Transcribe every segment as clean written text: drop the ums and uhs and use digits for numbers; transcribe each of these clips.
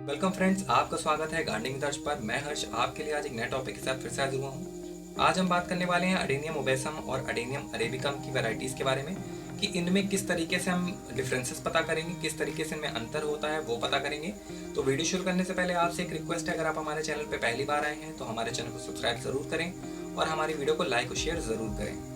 Welcome friends, आपका स्वागत है गार्डनिंग दर्श पर। मैं हर्ष आपके लिए आज एक नए टॉपिक के साथ फिर से हाजिर हुआ हूँ। आज हम बात करने वाले हैं अडेनियम ओबेसम और अडेनियम अरेबिकम की वैरायटीज़ के बारे में कि इनमें किस तरीके से हम डिफरेंसेस पता करेंगे, किस तरीके से इनमें अंतर होता है वो पता करेंगे। तो वीडियो शुरू करने से पहले आपसे एक रिक्वेस्ट है, अगर आप हमारे चैनल पर पहली बार आए हैं तो हमारे चैनल को सब्सक्राइब ज़रूर करें और हमारी वीडियो को लाइक और शेयर ज़रूर करें।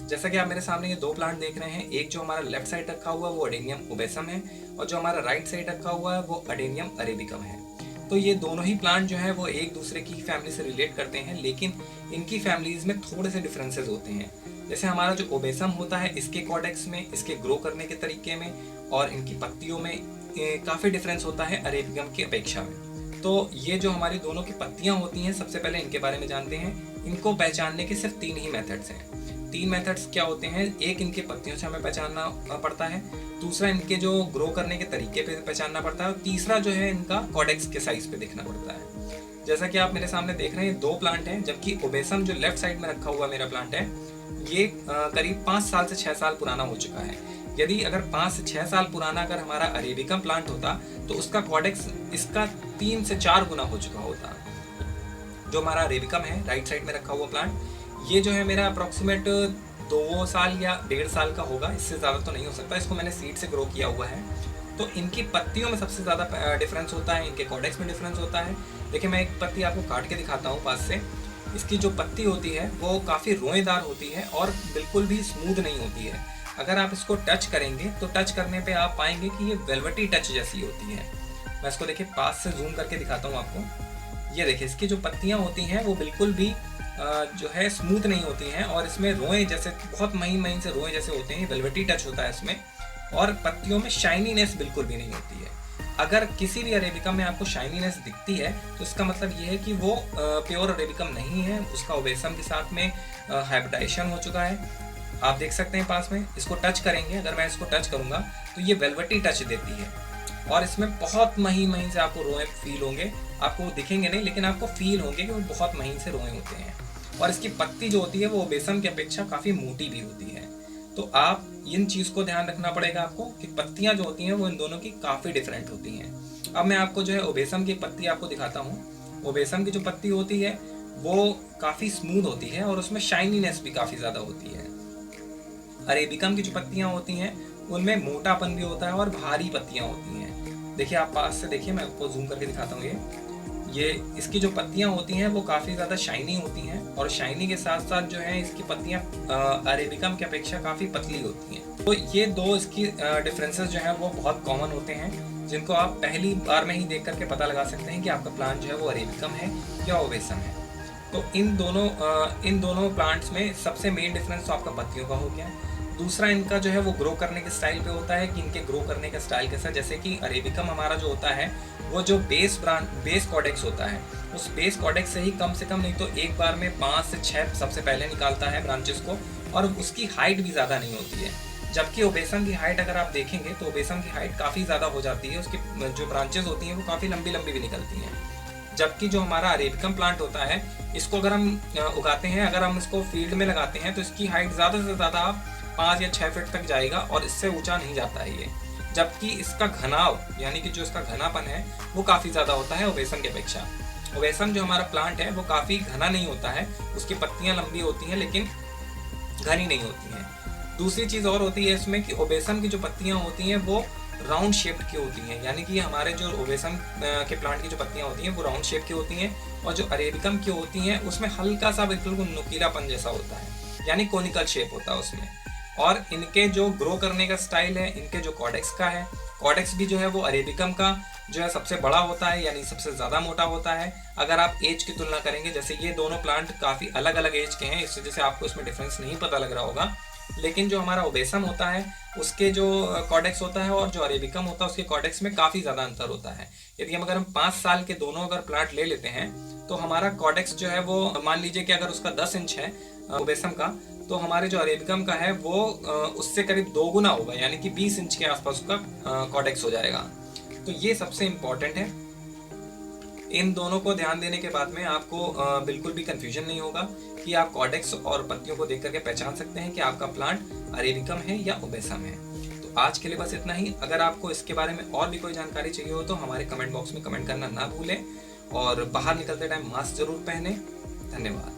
जैसा कि आप मेरे सामने ये दो प्लांट देख रहे हैं, एक जो हमारा लेफ्ट साइड रखा हुआ है वो अडेनियम ओबेसम है और जो हमारा राइट साइड रखा हुआ है वो अडेनियम अरेबिकम है। तो ये दोनों ही प्लांट जो है वो एक दूसरे की फैमिली से रिलेट करते हैं, लेकिन इनकी फैमिलीज में थोड़े से डिफरेंसेस होते हैं। जैसे हमारा जो ओबेसम होता है, इसके कॉडेक्स में, इसके ग्रो करने के तरीके में और इनकी पत्तियों में काफ़ी डिफरेंस होता है अरेबिकम की अपेक्षा में। तो ये जो हमारी दोनों की पत्तियां होती हैं, सबसे पहले इनके बारे में जानते हैं। इनको पहचानने के सिर्फ तीन ही मेथड्स हैं। तीन मेथड्स क्या होते हैं? एक, इनके पत्तियों से हमें पहचानना पड़ता है। दूसरा, इनके जो ग्रो करने के तरीके पे पहचानना पड़ता है। और तीसरा जो है, इनका कॉडेक्स के साइज पे देखना पड़ता है। जैसा कि आप मेरे सामने देख रहे हैं, दो प्लांट हैं, जबकि ओबेसम जो लेफ्ट साइड में रखा हुआ मेरा प्लांट है, ये करीब 5 साल से 6 साल पुराना हो चुका है। यदि अगर 5 से 6 साल पुराना अगर हमारा अरेबिकम प्लांट होता तो उसका कॉडेक्स इसका 3 से 4 गुना हो चुका होता। जो हमारा अरेबिकम है राइट साइड में रखा हुआ प्लांट, ये जो है मेरा अप्रॉक्सीमेट 2 साल या 1.5 साल का होगा, इससे ज़्यादा तो नहीं हो सकता। इसको मैंने सीड से ग्रो किया हुआ है। तो इनकी पत्तियों में सबसे ज़्यादा डिफरेंस होता है, इनके कॉडेक्स में डिफरेंस होता है। देखिए, मैं एक पत्ती आपको काट के दिखाता हूँ पास से। इसकी जो पत्ती होती है वो काफ़ी रोएदार होती है और बिल्कुल भी स्मूथ नहीं होती है। अगर आप इसको टच करेंगे तो टच करने पर आप पाएंगे कि ये वेलवेटी टच जैसी होती है। मैं इसको देखिए पास से जूम करके दिखाता हूँ आपको। ये देखिए, इसकी जो पत्तियाँ होती हैं वो बिल्कुल भी जो है स्मूथ नहीं होती हैं और इसमें रोए जैसे, बहुत महीन महीन से रोए जैसे होते हैं। वेलवेटी टच होता है इसमें और पत्तियों में शाइनीनेस बिल्कुल भी नहीं होती है। अगर किसी भी अरेबिकम में आपको शाइनीनेस दिखती है तो इसका मतलब ये है कि वो प्योर अरेबिकम नहीं है, उसका ओबेसम के साथ में हाइब्रिडाइजेशन हो चुका है। आप देख सकते हैं पास में, इसको टच करेंगे, अगर मैं इसको टच करूँगा तो ये वेलवेटी टच देती है और इसमें बहुत महीन महीन से आपको रोए फील होंगे। आपको दिखेंगे नहीं, लेकिन आपको फील होंगे कि वो बहुत महीन से रोए होते हैं। और इसकी पत्ती जो होती है वो ओबेसम की अपेक्षा काफ़ी मोटी भी होती है। तो आप इन चीज़ को ध्यान रखना पड़ेगा आपको कि पत्तियां जो होती हैं वो इन दोनों की काफ़ी डिफरेंट होती हैं। अब मैं आपको जो है ओबेसम की पत्ती आपको दिखाता हूँ। ओबेसम की जो पत्ती होती है वो काफ़ी स्मूथ होती है और उसमें शाइनीनेस भी काफ़ी ज़्यादा होती है। अरेबिकम की जो पत्तियां होती हैं उनमें मोटापन भी होता है और भारी पत्तियां होती हैं। देखिए, आप पास से देखिए, मैं आपको जूम करके दिखाता हूँ। ये इसकी जो पत्तियां होती हैं वो काफ़ी ज़्यादा शाइनी होती हैं और शाइनी के साथ साथ जो है इसकी पत्तियां अरेबिकम की अपेक्षा काफ़ी पतली होती हैं। तो ये दो इसकी डिफरेंसेस जो हैं वो बहुत कॉमन होते हैं, जिनको आप पहली बार में ही देख करके पता लगा सकते हैं कि आपका प्लांट जो है वो अरेबिकम है या ओबेसम है। तो इन दोनों प्लांट्स में सबसे मेन डिफरेंस तो आपका पत्तियों का हो गया। दूसरा, इनका जो है वो ग्रो करने के स्टाइल पे होता है कि इनके ग्रो करने का स्टाइल कैसा। जैसे कि अरेबिकम हमारा जो होता है वो जो बेस कॉडेक्स होता है, उस बेस कॉडेक्स से ही कम से कम नहीं तो एक बार में 5 से 6 सबसे पहले निकालता है ब्रांचेस को, और उसकी हाइट भी ज़्यादा नहीं होती है। जबकि ओबेसम की हाइट अगर आप देखेंगे तो ओबेसम की हाइट काफ़ी ज़्यादा हो जाती है, उसकी जो ब्रांचेस होती हैं वो काफ़ी लंबी लंबी भी निकलती हैं। जबकि जो हमारा अरेबिकम प्लांट होता है, इसको अगर हम उगाते हैं, अगर हम इसको फील्ड में लगाते हैं तो इसकी हाइट ज़्यादा से ज़्यादा 5 या 6 फीट तक जाएगा और इससे ऊंचा नहीं जाता है ये। जबकि इसका घनाव, यानी कि जो इसका घनापन है वो काफ़ी ज़्यादा होता है ओबेसम की अपेक्षा। ओबेसम जो हमारा प्लांट है वो काफ़ी घना नहीं होता है, उसकी पत्तियां लंबी होती हैं लेकिन घनी नहीं होती हैं। दूसरी चीज़ और होती है इसमें कि ओबेसम की जो पत्तियां होती हैं वो राउंड शेप्ड की होती हैं, यानी कि हमारे जो ओबेसम के प्लांट की जो पत्तियां होती हैं वो राउंड शेप की होती हैं और जो अरेबिकम की होती हैं उसमें हल्का सा बिल्कुल नुकीलापन जैसा होता है, यानी कोनिकल शेप होता है उसमें। और इनके जो ग्रो करने का स्टाइल है, इनके जो कॉडेक्स का है, कॉडेक्स भी जो है वो अरेबिकम का जो है सबसे बड़ा होता है, यानी सबसे ज़्यादा मोटा होता है। अगर आप एज की तुलना करेंगे, जैसे ये दोनों प्लांट काफ़ी अलग अलग एज के हैं, इस वजह से आपको इसमें डिफरेंस नहीं पता लग रहा होगा। लेकिन जो हमारा ओबेसम होता है उसके जो कॉडेक्स होता है और जो अरेबिकम होता है उसके कॉडेक्स में काफ़ी ज़्यादा अंतर होता है। यदि हम 5 साल के दोनों अगर प्लांट ले लेते हैं तो हमारा कॉडेक्स जो है वो, मान लीजिए कि अगर उसका 10 इंच है ओबेसम का, तो हमारे जो अरेबिकम का है वो उससे करीब 2 गुना होगा, यानी कि 20 इंच के आसपास उसका कॉडेक्स हो जाएगा। तो ये सबसे इम्पॉर्टेंट है। इन दोनों को ध्यान देने के बाद में आपको बिल्कुल भी कंफ्यूजन नहीं होगा कि आप कॉर्डेक्स और पत्तियों को देख करके पहचान सकते हैं कि आपका प्लांट अरेबिकम है या ओबेसम है। तो आज के लिए बस इतना ही। अगर आपको इसके बारे में और भी कोई जानकारी चाहिए हो तो हमारे कमेंट बॉक्स में कमेंट करना ना भूलें और बाहर निकलते टाइम मास्क जरूर पहने। धन्यवाद।